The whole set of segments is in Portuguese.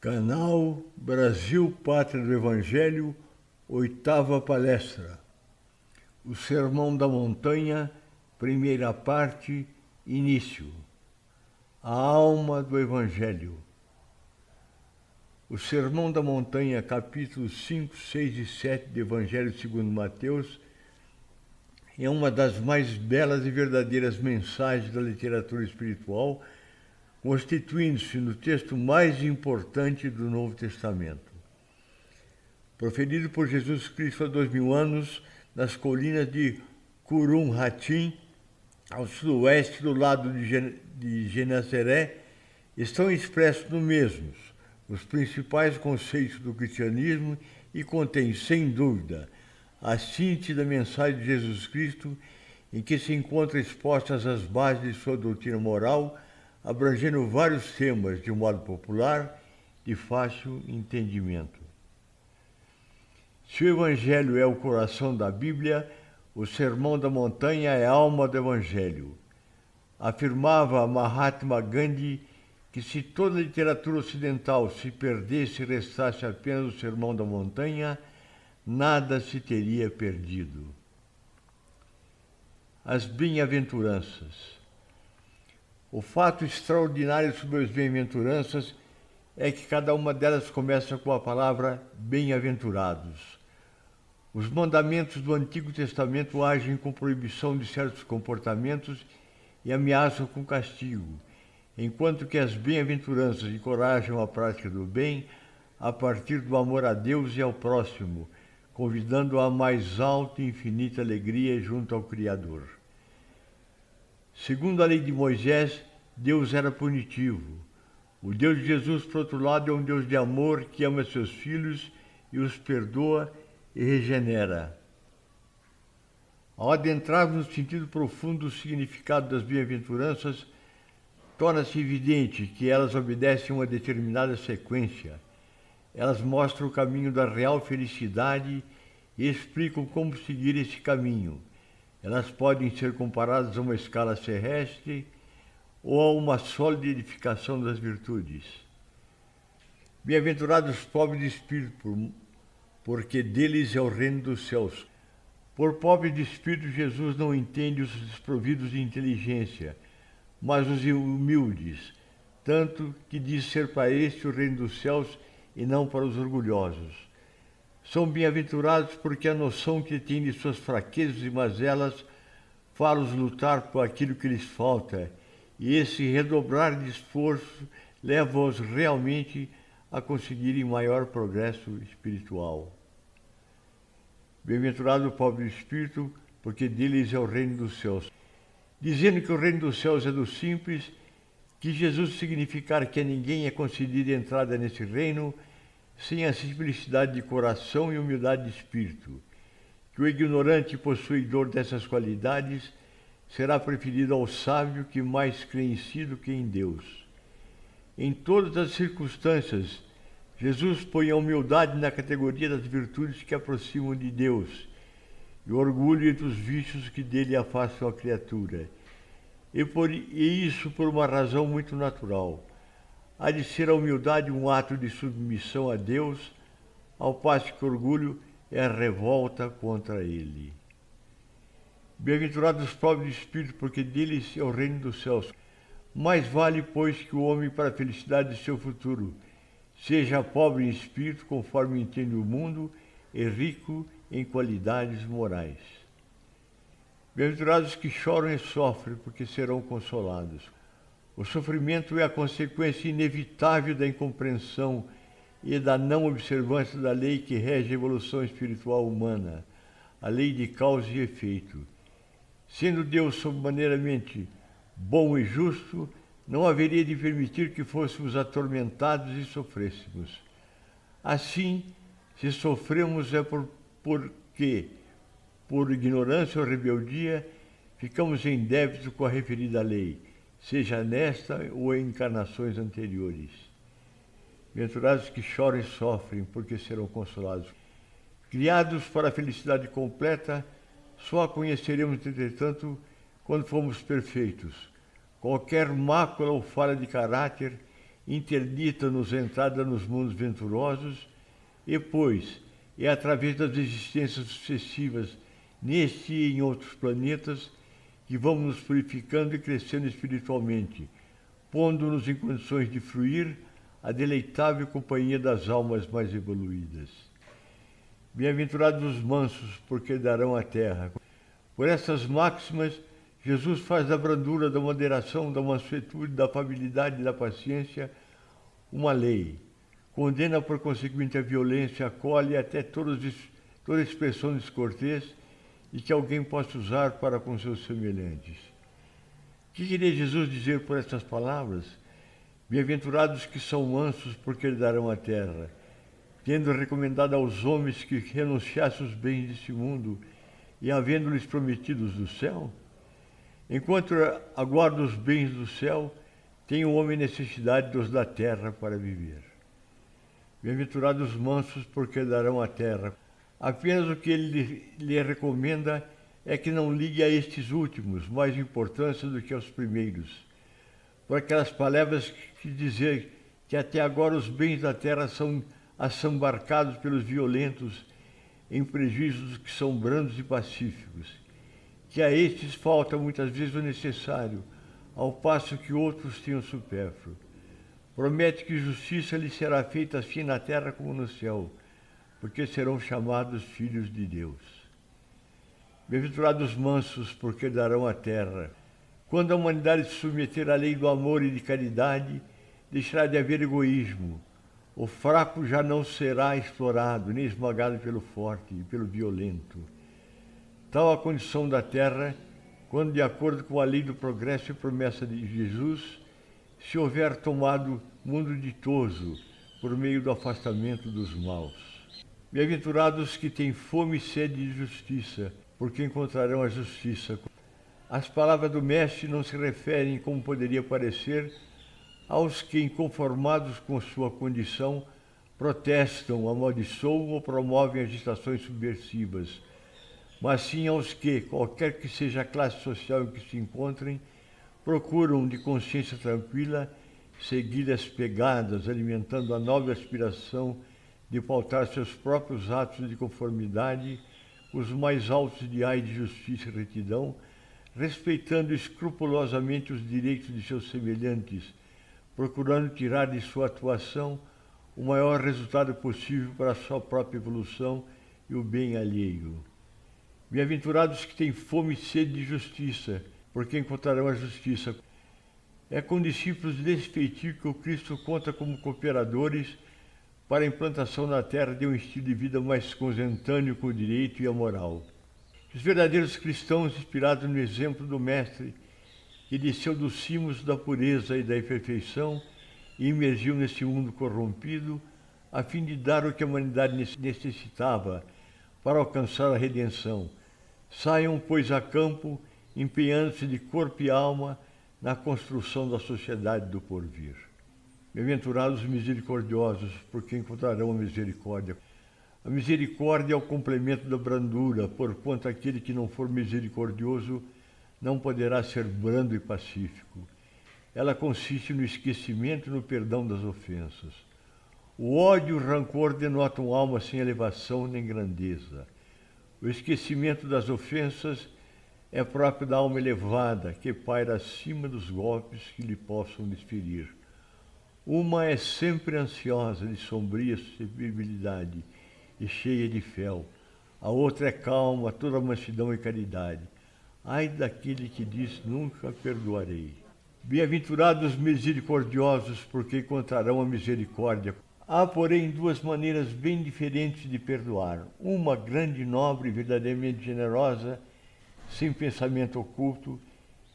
Canal Brasil Pátria do Evangelho, 8ª palestra. O Sermão da Montanha, primeira parte, início. A alma do Evangelho. O Sermão da Montanha, capítulos 5, 6 e 7 do Evangelho segundo Mateus, é uma das mais belas e verdadeiras mensagens da literatura espiritual, constituindo-se no texto mais importante do Novo Testamento. Proferido por Jesus Cristo há 2000 anos, nas colinas de Kurum Hatim, ao sudoeste do lado de Genezaré, estão expressos no mesmos os principais conceitos do cristianismo e contém, sem dúvida, a síntese da mensagem de Jesus Cristo, em que se encontram expostas as bases de sua doutrina moral, abrangendo vários temas de modo popular, de fácil entendimento. Se o Evangelho é o coração da Bíblia, o Sermão da Montanha é a alma do Evangelho. Afirmava Mahatma Gandhi que se toda a literatura ocidental se perdesse e restasse apenas o Sermão da Montanha, nada se teria perdido. As bem-aventuranças. O fato extraordinário sobre as bem-aventuranças é que cada uma delas começa com a palavra bem-aventurados. Os mandamentos do Antigo Testamento agem com proibição de certos comportamentos e ameaçam com castigo, enquanto que as bem-aventuranças encorajam a prática do bem a partir do amor a Deus e ao próximo, convidando a mais alta e infinita alegria junto ao Criador. Segundo a lei de Moisés, Deus era punitivo. O Deus de Jesus, por outro lado, é um Deus de amor que ama seus filhos e os perdoa e regenera. Ao adentrarmos no sentido profundo do significado das bem-aventuranças, torna-se evidente que elas obedecem a uma determinada sequência. Elas mostram o caminho da real felicidade e explicam como seguir esse caminho. Elas podem ser comparadas a uma escala terrestre ou a uma sólida edificação das virtudes. Bem-aventurados os pobres de espírito, porque deles é o reino dos céus. Por pobre de espírito, Jesus não entende os desprovidos de inteligência, mas os humildes, tanto que diz ser para este o reino dos céus e não para os orgulhosos. São bem-aventurados porque a noção que têm de suas fraquezas e mazelas faz-os lutar por aquilo que lhes falta, e esse redobrar de esforço leva-os realmente a conseguirem maior progresso espiritual. Bem-aventurado o pobre de espírito, porque deles é o reino dos céus. Dizendo que o reino dos céus é dos simples, que Jesus significar que a ninguém é concedida entrada nesse reino sem a simplicidade de coração e humildade de espírito, que o ignorante possuidor dessas qualidades será preferido ao sábio que mais crê em si do que em Deus. Em todas as circunstâncias, Jesus põe a humildade na categoria das virtudes que aproximam de Deus e o orgulho entre os vícios que dele afastam a criatura. E isso por uma razão muito natural. Há de ser a humildade um ato de submissão a Deus, ao passo que o orgulho é a revolta contra ele. Bem-aventurados os pobres de espírito, porque deles é o reino dos céus. Mais vale, pois, que o homem, para a felicidade de seu futuro, seja pobre em espírito, conforme entende o mundo, e rico em qualidades morais. Bem-aventurados que choram e sofrem, porque serão consolados. O sofrimento é a consequência inevitável da incompreensão e da não observância da lei que rege a evolução espiritual humana, a lei de causa e efeito. Sendo Deus sobremaneiramente bom e justo, não haveria de permitir que fôssemos atormentados e sofrêssemos. Assim, se sofremos é porque, por ignorância ou rebeldia, ficamos em débito com a referida lei, seja nesta ou em encarnações anteriores. Bem-aventurados que choram e sofrem, porque serão consolados. Criados para a felicidade completa, só a conheceremos, entretanto, quando formos perfeitos. Qualquer mácula ou falha de caráter interdita-nos a entrada nos mundos venturosos, e, pois, é através das existências sucessivas neste e em outros planetas que vamos nos purificando e crescendo espiritualmente, pondo-nos em condições de fruir a deleitável companhia das almas mais evoluídas. Bem-aventurados os mansos, porque herdarão a terra. Por essas máximas, Jesus faz da brandura, da moderação, da mansuetude, da afabilidade e da paciência uma lei. Condena, por conseguinte, a violência, acolhe até toda expressão descortês e que alguém possa usar para com seus semelhantes. O que queria Jesus dizer por estas palavras? Bem-aventurados que são mansos, porque herdarão a terra, tendo recomendado aos homens que renunciassem os bens deste mundo e havendo-lhes prometido os do céu? Enquanto aguarda os bens do céu, tem o homem necessidade dos da terra para viver. Bem-aventurados os mansos, porque herdarão a terra. Apenas o que ele lhe recomenda é que não ligue a estes últimos mais importância do que aos primeiros. Por aquelas palavras que dizer que até agora os bens da terra são assambarcados pelos violentos em prejuízo dos que são brandos e pacíficos, que a estes falta muitas vezes o necessário, ao passo que outros têm o supérfluo. Promete que justiça lhes será feita assim na terra como no céu, porque serão chamados filhos de Deus. Bem-aventurados os mansos, porque herdarão a terra. Quando a humanidade se submeter à lei do amor e de caridade, deixará de haver egoísmo. O fraco já não será explorado, nem esmagado pelo forte e pelo violento. Tal a condição da terra, quando, de acordo com a lei do progresso e promessa de Jesus, se houver tomado mundo ditoso por meio do afastamento dos maus. Bem-aventurados que têm fome e sede de justiça, porque encontrarão a justiça. As palavras do Mestre não se referem, como poderia parecer, aos que, inconformados com sua condição, protestam, amaldiçoam ou promovem agitações subversivas, mas sim aos que, qualquer que seja a classe social em que se encontrem, procuram, de consciência tranquila, seguir as pegadas, alimentando a nobre aspiração de pautar seus próprios atos de conformidade com os mais altos ideais de justiça e retidão, respeitando escrupulosamente os direitos de seus semelhantes, procurando tirar de sua atuação o maior resultado possível para a sua própria evolução e o bem alheio. Bem-aventurados que têm fome e sede de justiça, porque encontrarão a justiça. É com discípulos desse feitio que o Cristo conta como cooperadores para a implantação na terra de um estilo de vida mais consentâneo com o direito e a moral. Os verdadeiros cristãos, inspirados no exemplo do Mestre, que desceu dos cimos da pureza e da imperfeição e emergiu neste mundo corrompido, a fim de dar o que a humanidade necessitava para alcançar a redenção. Saiam, pois, a campo, empenhando-se de corpo e alma na construção da sociedade do porvir. Bem-aventurados os misericordiosos, porque encontrarão a misericórdia. A misericórdia é o complemento da brandura, porquanto aquele que não for misericordioso não poderá ser brando e pacífico. Ela consiste no esquecimento e no perdão das ofensas. O ódio e o rancor denotam alma sem elevação nem grandeza. O esquecimento das ofensas é próprio da alma elevada, que paira acima dos golpes que lhe possam desferir. Uma é sempre ansiosa de sombria suscetibilidade e cheia de fel. A outra é calma, toda mansidão e caridade. Ai daquele que diz, nunca perdoarei. Bem-aventurados os misericordiosos, porque encontrarão a misericórdia. Há, porém, duas maneiras bem diferentes de perdoar. Uma grande, nobre e verdadeiramente generosa, sem pensamento oculto,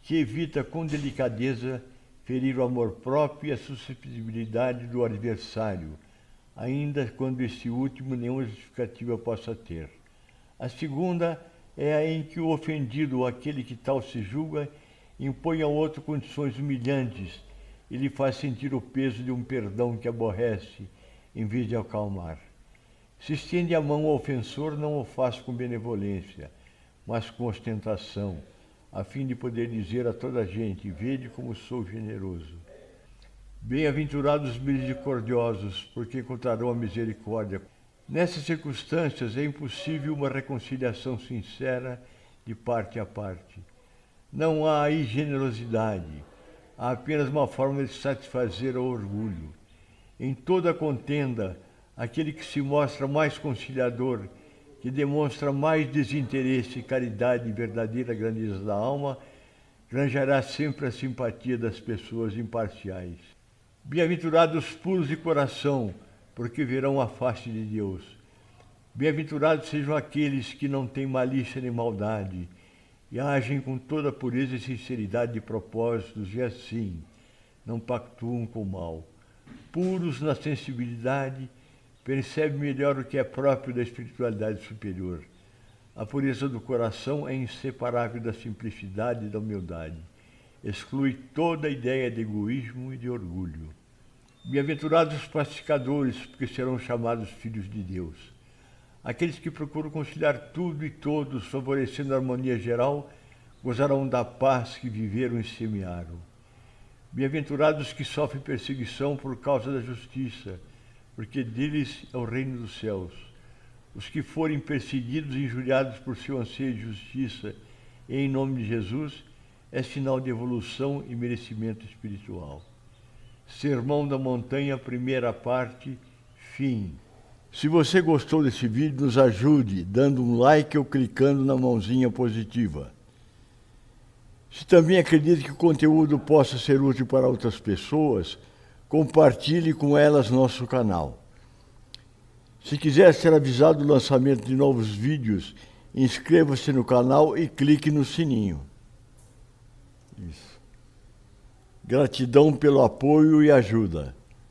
que evita com delicadeza ferir o amor próprio e a suscetibilidade do adversário, ainda quando este último nenhuma justificativa possa ter. A segunda é a em que o ofendido ou aquele que tal se julga impõe ao outro condições humilhantes e lhe faz sentir o peso de um perdão que aborrece, em vez de acalmar. Se estende a mão ao ofensor, não o faz com benevolência, mas com ostentação, a fim de poder dizer a toda a gente, vede como sou generoso. Bem-aventurados os misericordiosos, porque encontrarão a misericórdia. Nessas circunstâncias é impossível uma reconciliação sincera de parte a parte. Não há aí generosidade, há apenas uma forma de satisfazer o orgulho. Em toda contenda, aquele que se mostra mais conciliador, que demonstra mais desinteresse, caridade e verdadeira grandeza da alma, granjará sempre a simpatia das pessoas imparciais. Bem-aventurados os puros de coração, porque verão a face de Deus. Bem-aventurados sejam aqueles que não têm malícia nem maldade, e agem com toda pureza e sinceridade de propósitos, e assim não pactuam com o mal. Puros na sensibilidade, percebem melhor o que é próprio da espiritualidade superior. A pureza do coração é inseparável da simplicidade e da humildade. Exclui toda a ideia de egoísmo e de orgulho. Bem-aventurados os pacificadores, porque serão chamados filhos de Deus. Aqueles que procuram conciliar tudo e todos, favorecendo a harmonia geral, gozarão da paz que viveram e semearam. Bem-aventurados os que sofrem perseguição por causa da justiça, porque deles é o reino dos céus. Os que forem perseguidos e injuriados por seu anseio de justiça, em nome de Jesus, é sinal de evolução e merecimento espiritual. Sermão da Montanha, primeira parte, fim. Se você gostou desse vídeo, nos ajude dando um like ou clicando na mãozinha positiva. Se também acredita que o conteúdo possa ser útil para outras pessoas, compartilhe com elas nosso canal. Se quiser ser avisado do lançamento de novos vídeos, inscreva-se no canal e clique no sininho. Isso. Gratidão pelo apoio e ajuda.